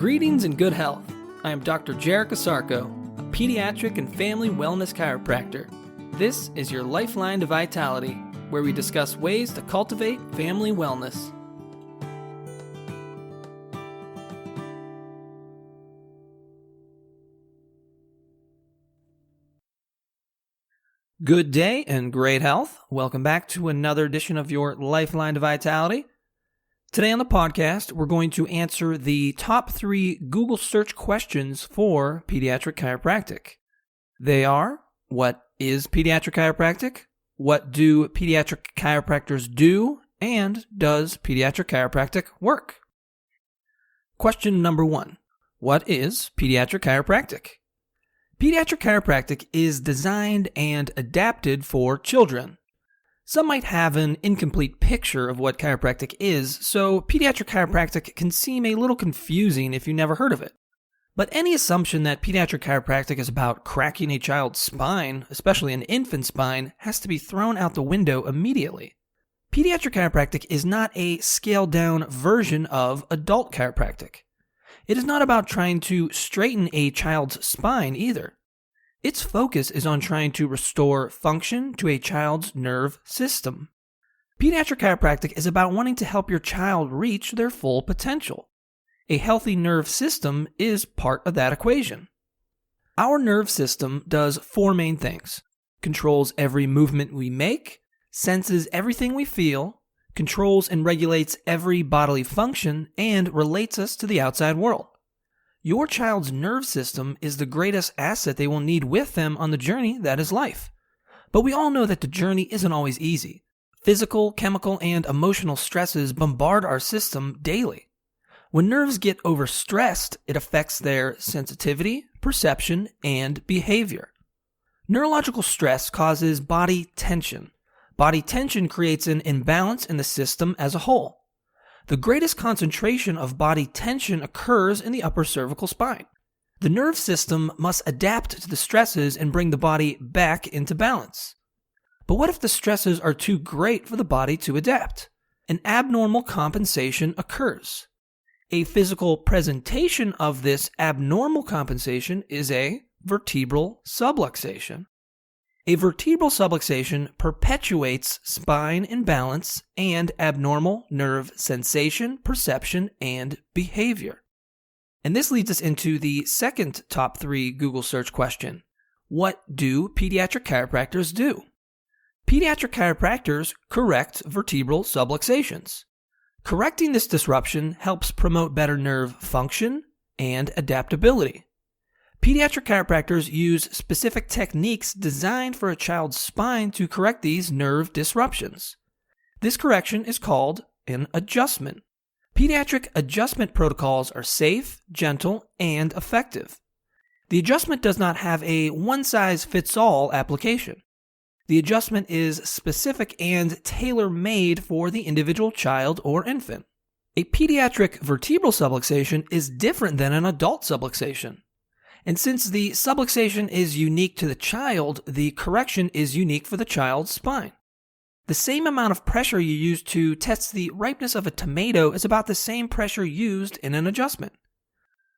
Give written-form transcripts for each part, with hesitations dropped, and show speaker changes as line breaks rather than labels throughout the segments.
Greetings and good health. I am Dr. Jerica Sarko, a pediatric and family wellness chiropractor. This is your lifeline to vitality, where we discuss ways to cultivate family wellness. Good day and great health. Welcome back to another edition of your Lifeline to Vitality. Today on the podcast, we're going to answer the top 3 Google search questions for pediatric chiropractic. They are, what is pediatric chiropractic? What do pediatric chiropractors do? And does pediatric chiropractic work? Question number 1. What is pediatric chiropractic? Pediatric chiropractic is designed and adapted for children. Some might have an incomplete picture of what chiropractic is, so pediatric chiropractic can seem a little confusing if you never heard of it. But any assumption that pediatric chiropractic is about cracking a child's spine, especially an infant spine, has to be thrown out the window immediately. Pediatric chiropractic is not a scaled-down version of adult chiropractic. It is not about trying to straighten a child's spine either. Its focus is on trying to restore function to a child's nerve system. Pediatric chiropractic is about wanting to help your child reach their full potential. A healthy nerve system is part of that equation. Our nerve system does 4 main things: controls every movement we make, senses everything we feel, controls and regulates every bodily function, and relates us to the outside world. Your child's nerve system is the greatest asset they will need with them on the journey that is life. But we all know that the journey isn't always easy. Physical, chemical, and emotional stresses bombard our system daily. When nerves get overstressed, it affects their sensitivity, perception, and behavior. Neurological stress causes body tension. Body tension creates an imbalance in the system as a whole. The greatest concentration of body tension occurs in the upper cervical spine. The nerve system must adapt to the stresses and bring the body back into balance. But what if the stresses are too great for the body to adapt? An abnormal compensation occurs. A physical presentation of this abnormal compensation is a vertebral subluxation. A vertebral subluxation perpetuates spine imbalance and abnormal nerve sensation, perception, and behavior. And this leads us into the second top 3 Google search question. What do pediatric chiropractors do? Pediatric chiropractors correct vertebral subluxations. Correcting this disruption helps promote better nerve function and adaptability. Pediatric chiropractors use specific techniques designed for a child's spine to correct these nerve disruptions. This correction is called an adjustment. Pediatric adjustment protocols are safe, gentle, and effective. The adjustment does not have a one-size-fits-all application. The adjustment is specific and tailor-made for the individual child or infant. A pediatric vertebral subluxation is different than an adult subluxation. And since the subluxation is unique to the child, the correction is unique for the child's spine. The same amount of pressure you use to test the ripeness of a tomato is about the same pressure used in an adjustment.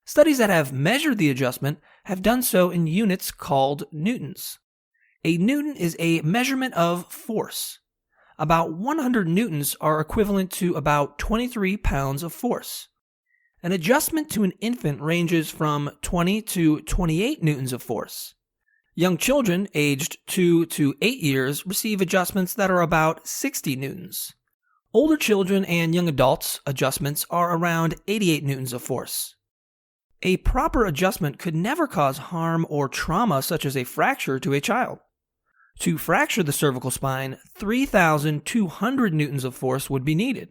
Studies that have measured the adjustment have done so in units called newtons. A newton is a measurement of force. About 100 newtons are equivalent to about 23 pounds of force. An adjustment to an infant ranges from 20 to 28 newtons of force. Young children aged 2 to 8 years receive adjustments that are about 60 newtons. Older children and young adults' adjustments are around 88 newtons of force. A proper adjustment could never cause harm or trauma such as a fracture to a child. To fracture the cervical spine, 3,200 newtons of force would be needed.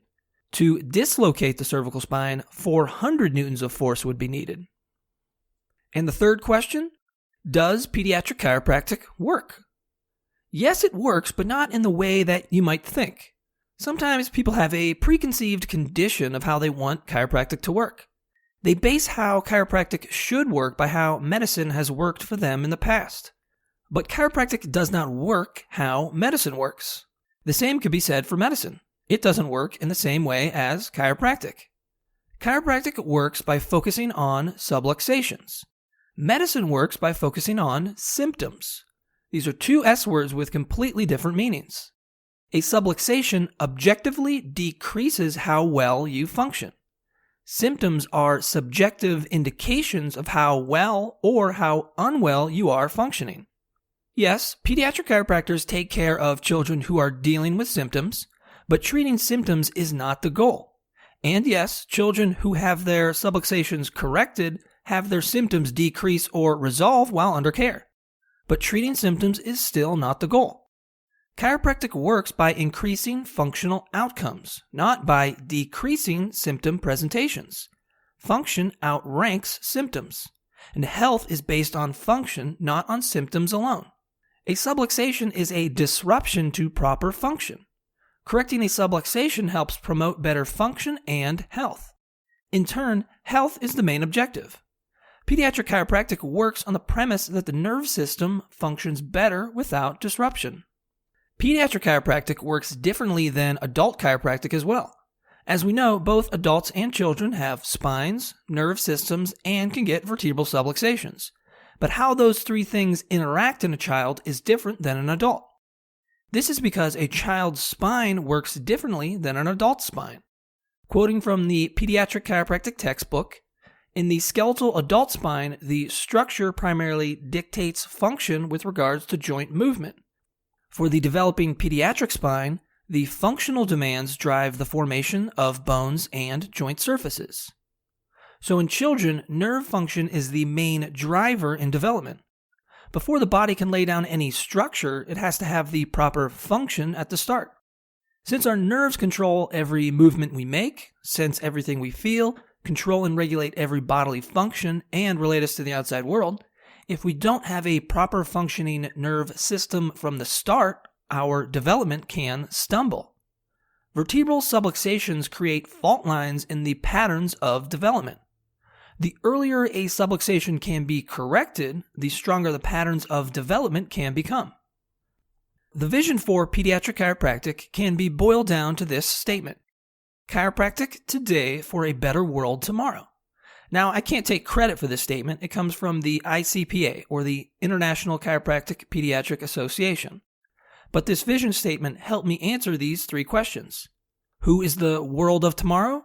To dislocate the cervical spine, 400 newtons of force would be needed. And the third question, does pediatric chiropractic work? Yes, it works, but not in the way that you might think. Sometimes people have a preconceived condition of how they want chiropractic to work. They base how chiropractic should work by how medicine has worked for them in the past. But chiropractic does not work how medicine works. The same could be said for medicine. It doesn't work in the same way as chiropractic. Chiropractic works by focusing on subluxations. Medicine works by focusing on symptoms. These are two S words with completely different meanings. A subluxation objectively decreases how well you function. Symptoms are subjective indications of how well or how unwell you are functioning. Yes, pediatric chiropractors take care of children who are dealing with symptoms, but treating symptoms is not the goal. And yes, children who have their subluxations corrected have their symptoms decrease or resolve while under care. But treating symptoms is still not the goal. Chiropractic works by increasing functional outcomes, not by decreasing symptom presentations. Function outranks symptoms, and health is based on function, not on symptoms alone. A subluxation is a disruption to proper function. Correcting a subluxation helps promote better function and health. In turn, health is the main objective. Pediatric chiropractic works on the premise that the nerve system functions better without disruption. Pediatric chiropractic works differently than adult chiropractic as well. As we know, both adults and children have spines, nerve systems, and can get vertebral subluxations. But how those three things interact in a child is different than an adult. This is because a child's spine works differently than an adult's spine. Quoting from the Pediatric Chiropractic textbook, in the skeletal adult spine, the structure primarily dictates function with regards to joint movement. For the developing pediatric spine, the functional demands drive the formation of bones and joint surfaces. So in children, nerve function is the main driver in development. Before the body can lay down any structure, it has to have the proper function at the start. Since our nerves control every movement we make, sense everything we feel, control and regulate every bodily function, and relate us to the outside world, if we don't have a proper functioning nerve system from the start, our development can stumble. Vertebral subluxations create fault lines in the patterns of development. The earlier a subluxation can be corrected, the stronger the patterns of development can become. The vision for pediatric chiropractic can be boiled down to this statement: chiropractic today for a better world tomorrow. Now, I can't take credit for this statement. It comes from the ICPA, or the International Chiropractic Pediatric Association. But this vision statement helped me answer these three questions. Who is the world of tomorrow?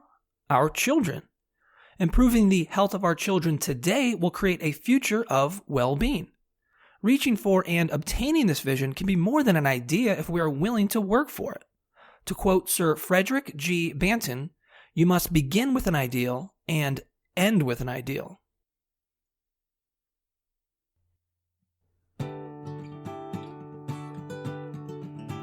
Our children. Improving the health of our children today will create a future of well-being. Reaching for and obtaining this vision can be more than an idea if we are willing to work for it. To quote Sir Frederick G. Banton, you must begin with an ideal and end with an ideal.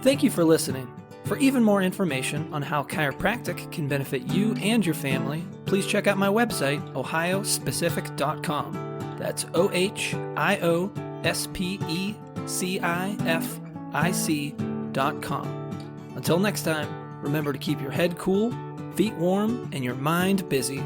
Thank you for listening. For even more information on how chiropractic can benefit you and your family, please check out my website, ohiospecific.com. That's ohiospecific.com. Until next time, remember to keep your head cool, feet warm, and your mind busy.